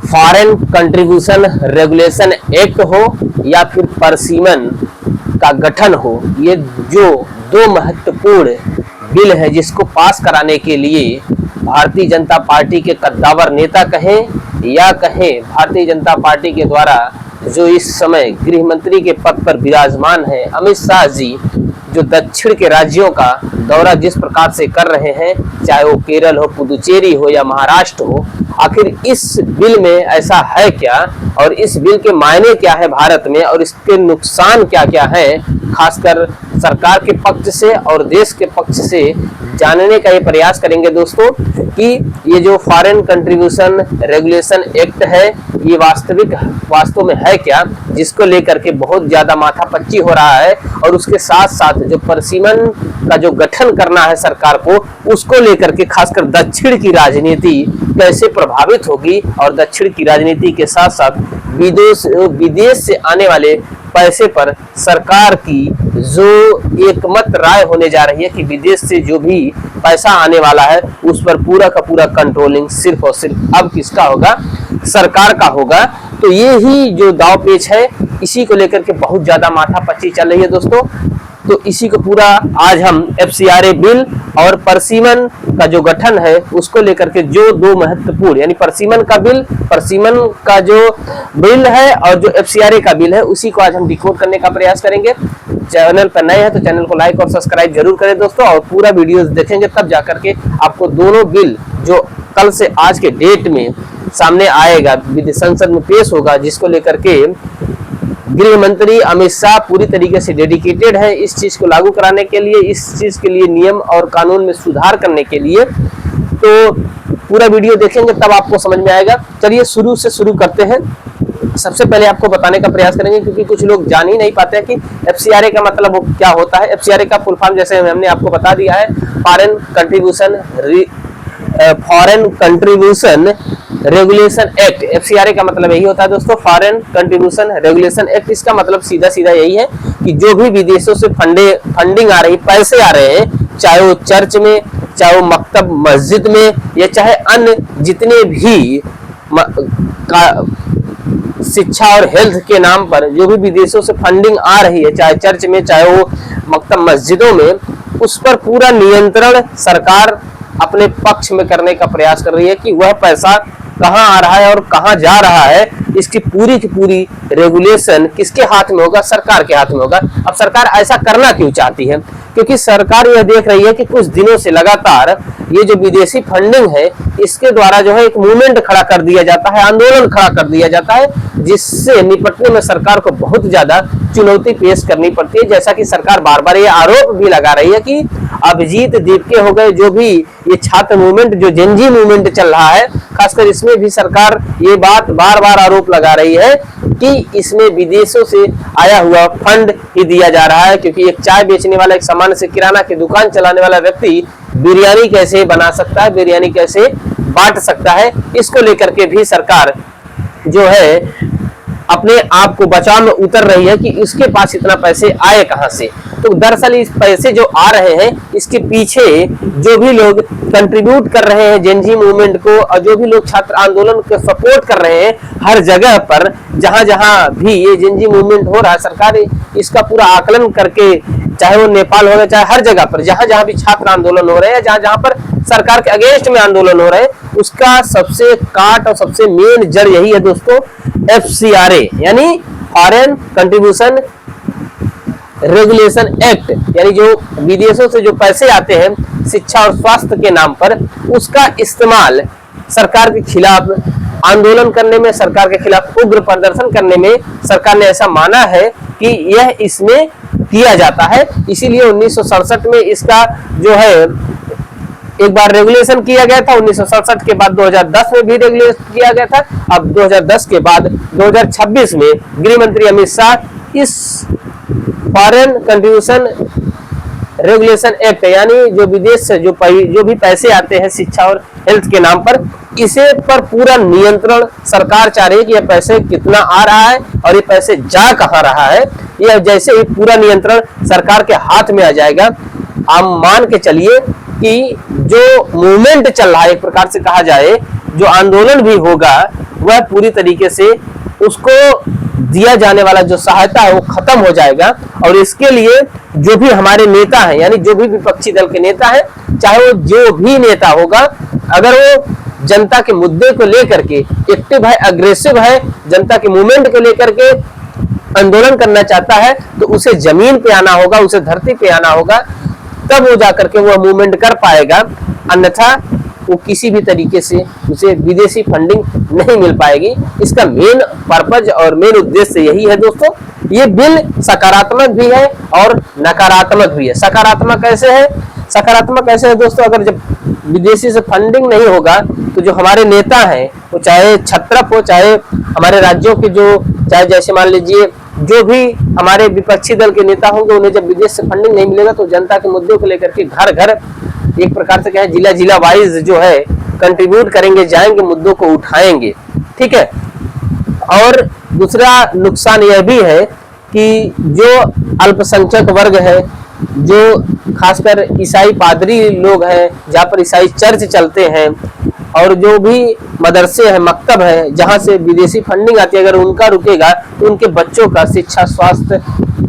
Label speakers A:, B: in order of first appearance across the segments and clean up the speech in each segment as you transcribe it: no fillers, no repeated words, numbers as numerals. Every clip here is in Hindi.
A: फॉरेन कंट्रीब्यूशन रेगुलेशन एक्ट हो या फिर परसीमन का गठन हो, ये जो दो महत्वपूर्ण बिल है जिसको पास कराने के लिए भारतीय जनता पार्टी के कद्दावर नेता कहें या कहें भारतीय जनता पार्टी के द्वारा जो इस समय गृह मंत्री के पद पर विराजमान है अमित शाह जी, जो दक्षिण के राज्यों का दौरा जिस प्रकार से कर रहे हैं, चाहे वो केरल हो, पुदुचेरी हो या महाराष्ट्र हो, आखिर इस बिल में ऐसा है क्या और इस बिल के मायने क्या है भारत में और इसके नुकसान क्या क्या है, खासकर सरकार के पक्ष से और देश के पक्ष से जानने का ये प्रयास करेंगे दोस्तों कि ये जो फॉरेन कंट्रीब्यूशन रेगुलेशन एक्ट है ये वास्तव में है क्या, जिसको लेकर के बहुत ज्यादा माथापच्ची हो रहा है और उसके साथ साथ जो परसीमन का जो गठन करना है सरकार को, उसको लेकर के खासकर दक्षिण की राजनीति कैसे प्रभावित होगी और दक्षिण की राजनीति के साथ साथ विदेश से आने वाले पैसे पर सरकार की जो एकमत राय होने जा रही है कि विदेश से जो भी पैसा आने वाला है उस पर पूरा का पूरा कंट्रोलिंग सिर्फ और सिर्फ अब किसका होगा, सरकार का होगा। तो ये ही जो दाव पेच है इसी को लेकर के बहुत ज्यादा माथापच्ची चल रही है दोस्तों। तो इसी को पूरा आज हम FCRA बिल और परसीमन का जो गठन है उसको लेकर के जो दो महत्वपूर्ण यानी परसीमन का जो बिल है और जो FCRA का बिल है उसी को आज हम डिकोड करने का प्रयास करेंगे। चैनल पर नए हैं तो चैनल को लाइक और सब्सक्राइब जरूर करें दोस्तों, और पूरा वीडियो देखेंगे तब जाकर के आपको दोनों बिल जो कल से आज के डेट में सामने आएगा, संसद में पेश होगा, जिसको लेकर के गृह मंत्री अमित शाह पूरी तरीके से डेडिकेटेड है इस चीज को लागू कराने के लिए, इस चीज के लिए नियम और कानून में सुधार करने के लिए। तो पूरा वीडियो देखेंगे तब आपको समझ में आएगा। चलिए शुरू से शुरू करते हैं। सबसे पहले आपको बताने का प्रयास करेंगे क्योंकि कुछ लोग जान ही नहीं पाते हैं कि FCRA का मतलब क्या होता है। FCRA का फुल फॉर्म जैसे हमने आपको बता दिया है, foreign contribution regulation act. FCRA का मतलब यही होता है दोस्तों, फॉरेन कंट्रीब्यूशन रेगुलेशन एक्ट। इसका मतलब सीधा सीधा यही है कि जो भी विदेशों से फंडिंग आ रही, पैसे आ रहे हैं, चाहे वो चर्च में, चाहे वो मकतब मस्जिद में या चाहे अन्य जितने भी शिक्षा और हेल्थ के नाम पर जो भी विदेशों से फंडिंग आ रही है, चाहे चर्च में चाहे वो मकतब मस्जिदों में, उस पर पूरा नियंत्रण सरकार अपने पक्ष में करने का प्रयास कर रही है कि वह पैसा कहां आ रहा है और कहां जा रहा है। इसकी पूरी की पूरी रेगुलेशन किसके हाथ में होगा, सरकार के हाथ में होगा। अब सरकार ऐसा करना क्यों चाहती है, क्योंकि सरकार यह देख रही है कि कुछ दिनों से लगातार ये जो विदेशी फंडिंग है इसके द्वारा जो है एक मूवमेंट खड़ा कर दिया जाता है, आंदोलन खड़ा कर दिया जाता है, जिससे निपटने में सरकार को बहुत ज्यादा चुनौती पेश करनी पड़ती है। जैसा कि सरकार बार बार ये आरोप भी लगा रही है कि अभिजीत दीपके हो गए, जो भी ये छात्र मूवमेंट, जो जेनजी मूवमेंट चल रहा है, खासकर इसमें भी सरकार ये बात बार बार आरोप लगा रही है कि इसमें विदेशों से आया हुआ फंड ही दिया जा रहा है। क्योंकि एक चाय बेचने वाला, एक सामान्य से किराना की दुकान चलाने वाला व्यक्ति बिरयानी कैसे बना सकता है, बिरयानी कैसे बांट सकता है, इसको लेकर के भी सरकार जो है अपने आप को बचाव में उतर रही है कि इसके पास इतना पैसे आए कहां से। तो दरअसल इस पैसे जो आ रहे हैं इसके पीछे जो भी लोग कंट्रीब्यूट कर रहे हैं जेनजी मूवमेंट को और जो भी लोग छात्र आंदोलन को सपोर्ट कर रहे हैं, हर जगह पर जहां जहां भी ये जेनजी मूवमेंट हो रहा है, सरकार इसका पूरा आकलन करके, चाहे वो नेपाल हो गया, चाहे हर जगह पर जहां जहां भी छात्र आंदोलन हो रहे हैं, जहां जहां पर सरकार के अगेंस्ट में आंदोलन हो रहे हैं, उसका सबसे काट और सबसे मेन जड़ यही है दोस्तों, FCRA यानी फॉरेन कंट्रीब्यूशन रेगुलेशन एक्ट। यानी जो विदेशों से जो पैसे आते हैं शिक्षा और स्वास्थ्य के नाम पर, उसका इस्तेमाल सरकार के खिलाफ आंदोलन करने में, सरकार के खिलाफ उग्र प्रदर्शन करने में सरकार ने ऐसा माना है कि यह इसमें किया जाता है। इसीलिए 1967 में इसका जो है एक बार रेगुलेशन किया गया था, 1967 के बाद 2010 में भी रेगुलेट किया गया था। अब 2010 के बाद 2026 में गृह मंत्री अमित शाह इस फॉरेन कंट्रीब्यूशन रेगुलेशन एक्ट यानी जो विदेश से जो भी पैसे आते हैं शिक्षा और हेल्थ के नाम पर, इसे पर पूरा नियंत्रण सरकार चाह रही है कि यह पैसे कितना आ रहा है और ये पैसे जा कहां रहा है। यह जैसे ही पूरा नियंत्रण सरकार के हाथ में आ जाएगा, आप मान के चलिए कि जो मूवमेंट चल रहा है, एक प्रकार से कहा जाए जो आंदोलन भी होगा, वह पूरी तरीके से उसको दिया जाने वाला जो सहायता है वो खत्म हो जाएगा। और इसके लिए जो भी हमारे नेता हैं, यानी जो भी विपक्षी दल के नेता हैं, चाहे वो जो भी नेता होगा, अगर वो जनता के मुद्दे को लेकर के एक्टिव है, अग्रेसिव है, जनता के मूवमेंट को लेकर के आंदोलन करना चाहता है, तो उसे जमीन पे आना होगा, उसे धरती पे आना होगा, तब वो जाकर के वो मूवमेंट कर पाएगा। अन्यथा वो किसी भी तरीके से उसे विदेशी फंडिंग नहीं मिल पाएगी। इसका मेन पर्पज और मेन उद्देश्य यही है दोस्तों। ये बिल सकारात्मक भी है और नकारात्मक भी है। सकारात्मक कैसे है? सकारात्मक कैसे है दोस्तों? अगर जब विदेशी से फंडिंग नहीं होगा तो जो हमारे नेता हैं, वो चाहे छत्रप हो, चाहे हमारे राज्यों के चाहे जैसे मान लीजिए जो भी हमारे विपक्षी दल के नेता होंगे, उन्हें जब विदेश से फंडिंग नहीं मिलेगा तो जनता के मुद्दों को लेकर के घर घर, एक प्रकार से क्या है, जिला जिला वाइज जो है कंट्रीब्यूट करेंगे, जाएंगे, मुद्दों को उठाएंगे। ठीक है। और दूसरा नुकसान यह भी है कि जो अल्पसंख्यक वर्ग है, जो खासकर ईसाई पादरी लोग हैं, जहाँ पर ईसाई चर्च चलते हैं, और जो भी मदरसे हैं, मकतब है, जहाँ से विदेशी फंडिंग आती है, अगर उनका रुकेगा तो उनके बच्चों का शिक्षा स्वास्थ्य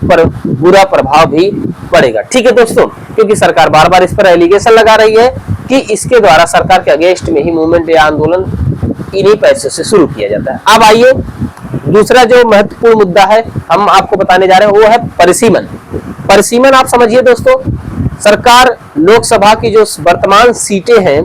A: पर बुरा प्रभाव भी पड़ेगा। ठीक है दोस्तों, क्योंकि सरकार बार बार इस पर एलिगेशन लगा रही है कि इसके द्वारा सरकार के अगेंस्ट में ही मूवमेंट या आंदोलन इन्हीं पैसों से शुरू किया जाता है। अब आइए दूसरा जो महत्वपूर्ण मुद्दा है हम आपको बताने जा रहे हैं, वो है परिसीमन। परिसीमन आप समझिए दोस्तों, सरकार लोकसभा की जो वर्तमान सीटें हैं,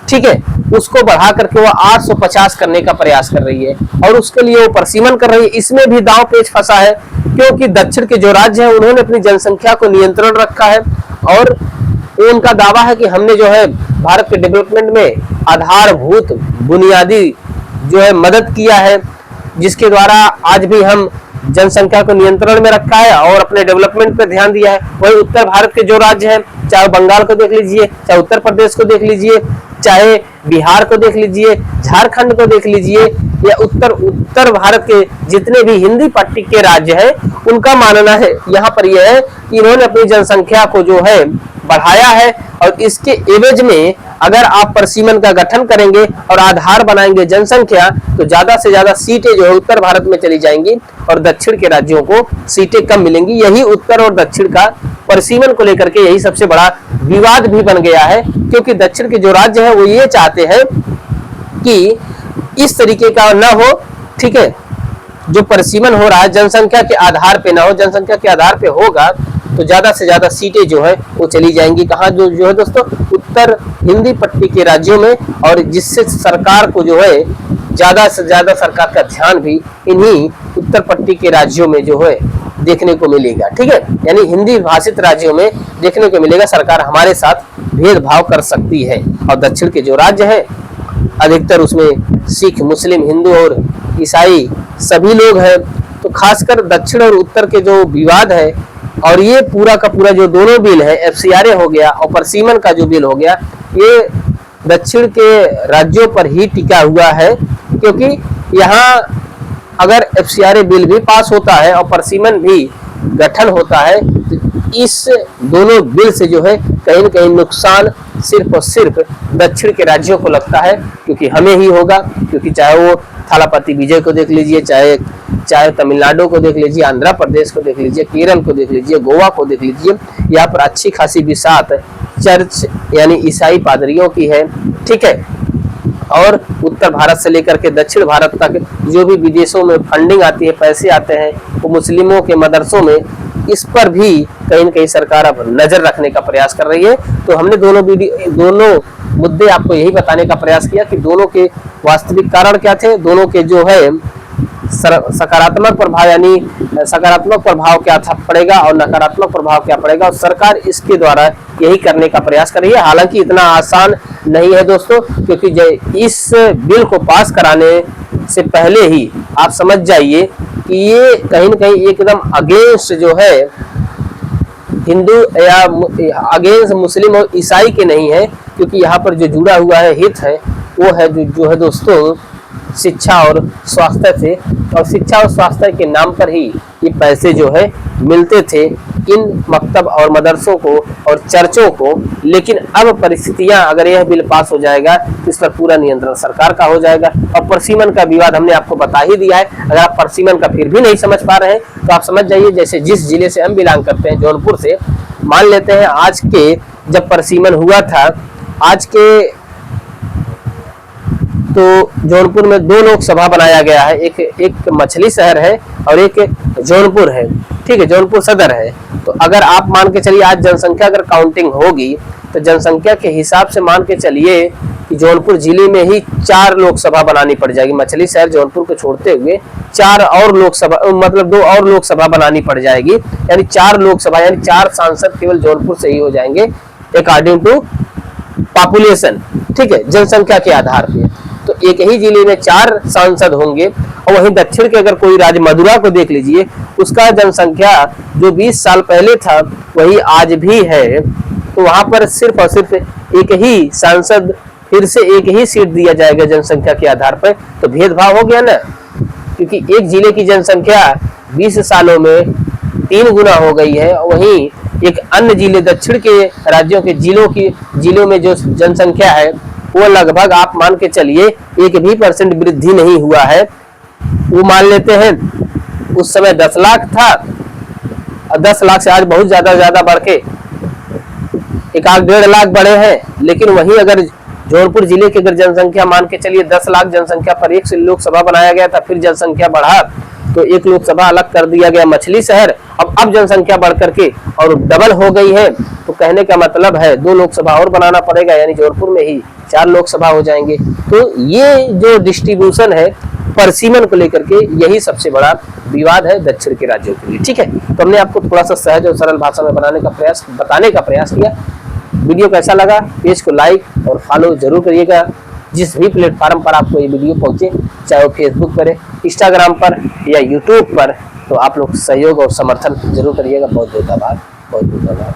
A: ठीक है, उसको बढ़ा करके वो 850 करने का प्रयास कर रही है, और उसके लिए वो परिसीमन कर रही है। इसमें भी दांव पेच फंसा है, क्योंकि दक्षिण के जो राज्य हैं उन्होंने अपनी जनसंख्या को नियंत्रण रखा है, और उनका दावा है कि हमने जो है भारत के डेवलपमेंट में आधारभूत बुनियादी जो है मदद किया है, जिसके द्वारा आज भी हम जनसंख्या को नियंत्रण में रखा है और अपने डेवलपमेंट पर ध्यान दिया है। वही उत्तर भारत के जो राज्य हैं, चाहे बंगाल को देख लीजिए, चाहे उत्तर प्रदेश को देख लीजिए, चाहे बिहार को देख लीजिए, झारखंड को देख लीजिए, या उत्तर भारत के जितने भी हिंदी पट्टी के राज्य हैं, उनका मानना है यहाँ पर यह है कि इन्होंने अपनी जनसंख्या को जो है बढ़ाया है, और इसके एवज में अगर आप परिसीमन का गठन करेंगे और आधार बनाएंगे जनसंख्या, तो ज्यादा से ज्यादा सीटें जो है उत्तर भारत में चली जाएंगी और दक्षिण के राज्यों को सीटें कम मिलेंगी। यही उत्तर और दक्षिण का परिसीमन को लेकर के यही सबसे बड़ा विवाद भी बन गया है, क्योंकि दक्षिण के जो राज्य है वो ये चाहते हैं कि इस तरीके का ना हो। ठीक है, जो परिसीमन हो रहा है जनसंख्या के आधार पे ना हो, जनसंख्या के आधार पे होगा तो ज्यादा से ज्यादा सीटें जो है वो चली जाएंगी कहाँ, जो है दोस्तों, उत्तर हिंदी पट्टी के राज्यों में, और जिससे सरकार को जो है ज्यादा से ज्यादा सरकार का ध्यान भी इन्हीं उत्तर पट्टी के राज्यों में जो है देखने को मिलेगा। ठीक है, यानी हिंदी भाषित राज्यों में देखने को मिलेगा सरकार हमारे साथ भेदभाव कर सकती है। और दक्षिण के जो राज्य है अधिकतर उसमें सिख, मुस्लिम, हिंदू और ईसाई सभी लोग हैं, तो खासकर दक्षिण और उत्तर के जो विवाद है, और ये पूरा का पूरा जो दोनों बिल है, एफसीआरए हो गया और परिसीमन का जो बिल हो गया, ये दक्षिण के राज्यों पर ही टिका हुआ है, क्योंकि यहाँ अगर एफसीआरए बिल भी पास होता है और परिसीमन भी गठन होता है, तो इस दोनों बिल से जो है कहीं न कहीं नुकसान सिर्फ और सिर्फ दक्षिण के राज्यों को लगता है, क्योंकि हमें ही होगा। क्योंकि चाहे वो थालापति विजय को देख लीजिए, चाहे तमिलनाडु को देख लीजिए, आंध्र प्रदेश को देख लीजिए, केरल को देख लीजिए, गोवा को देख लीजिए, यहाँ पर अच्छी खासी बिसात चर्च यानी ईसाई पादरियों की है। ठीक है, और उत्तर भारत से लेकर के दक्षिण भारत तक जो भी विदेशों में फंडिंग आती है, पैसे आते हैं, वो मुस्लिमों के मदरसों में, इस पर भी कहीं न कहीं सरकार अब नजर रखने का प्रयास कर रही है। तो हमने दोनों मुद्दे आपको यही बताने का प्रयास किया कि दोनों के वास्तविक कारण क्या थे, दोनों के जो है सकारात्मक प्रभाव यानी सकारात्मक प्रभाव क्या पड़ेगा और नकारात्मक प्रभाव क्या पड़ेगा, और सरकार इसके द्वारा यही करने का प्रयास कर रही है। हालांकि इतना आसान नहीं है दोस्तों, क्योंकि इस बिल को पास कराने से पहले ही आप समझ जाइए कि ये कहीं न कहीं एकदम अगेंस्ट जो है हिंदू या अगेंस्ट मुस्लिम और ईसाई के नहीं है, क्योंकि यहाँ पर जो जुड़ा हुआ है हित है वो है जो है दोस्तों शिक्षा और स्वास्थ्य से, और शिक्षा और स्वास्थ्य के नाम पर ही ये पैसे जो है मिलते थे इन मकतब और मदरसों को और चर्चों को। लेकिन अब परिस्थितियां, अगर यह बिल पास हो जाएगा तो इस पर पूरा नियंत्रण सरकार का हो जाएगा। और परसिमन का विवाद हमने आपको बता ही दिया है। अगर आप परसिमन का फिर भी नहीं समझ पा रहे हैं तो आप समझ जाइए, जैसे जिस जिले से हम बिलोंग करते हैं, जौनपुर से, मान लेते हैं आज के जब परसिमन हुआ था, आज के तो जौनपुर में 2 लोकसभा बनाया गया है, एक मछली शहर है और एक जौनपुर है, ठीक है, जौनपुर सदर है। तो अगर आप मान के चलिए आज जनसंख्या अगर काउंटिंग होगी तो जनसंख्या के हिसाब से मान के चलिए कि जौनपुर जिले में ही 4 लोकसभा बनानी पड़ जाएगी। मछली शहर जौनपुर को छोड़ते हुए 4 और लोकसभा, मतलब 2 और लोकसभा बनानी पड़ जाएगी, यानी 4 लोकसभा, यानी 4 सांसद केवल जौनपुर से ही हो जाएंगे अकॉर्डिंग टू पॉपुलेशन, ठीक है, जनसंख्या के आधार पे। तो एक ही जिले में 4 सांसद होंगे। और वहीं दक्षिण के अगर कोई राज्य मदुरा को देख लीजिए, उसका जनसंख्या जो 20 साल पहले था वही आज भी है। तो वहां पर सिर्फ और सिर्फ एक ही सांसद, फिर से एक ही सीट दिया जाएगा जनसंख्या के आधार पर। तो भेदभाव हो गया ना, क्योंकि एक जिले की जनसंख्या 20 सालों में 3 गुना हो गई है। वहीं एक अन्य जिले, दक्षिण के राज्यों के जिलों में जो जनसंख्या है वो लगभग आप मान के चलिए 1% भी वृद्धि नहीं हुआ है। वो मान लेते हैं उस समय 10 लाख था, 10 लाख से आज बहुत ज्यादा बढ़ के 1.5 लाख बढ़े हैं। लेकिन वहीं अगर जौनपुर जिले की अगर जनसंख्या मान के चलिए 10 लाख जनसंख्या पर 1 लोकसभा बनाया गया था, फिर जनसंख्या बढ़ा तो 1 लोकसभा अलग कर दिया गया मछली शहर। अब जनसंख्या बढ़ करके और डबल हो गई है। तो कहने का मतलब है 2 लोकसभा और बनाना पड़ेगा, यानी जौनपुर में ही 4 लोकसभा हो जाएंगे। तो ये जो डिस्ट्रीब्यूशन है परसिमन को लेकर के, यही सबसे बड़ा विवाद है दक्षिण के राज्यों के लिए, ठीक है। तो हमने आपको थोड़ा सा सहज और सरल भाषा में बताने का प्रयास किया। वीडियो कैसा लगा, पेज को लाइक और फॉलो जरूर करिएगा, जिस भी प्लेटफॉर्म पर आपको ये वीडियो पहुंचे, चाहे वो फेसबुक पर है, इंस्टाग्राम पर या यूट्यूब पर। तो आप लोग सहयोग और समर्थन जरूर करिएगा। बहुत बहुत आभार, बहुत बहुत आभार।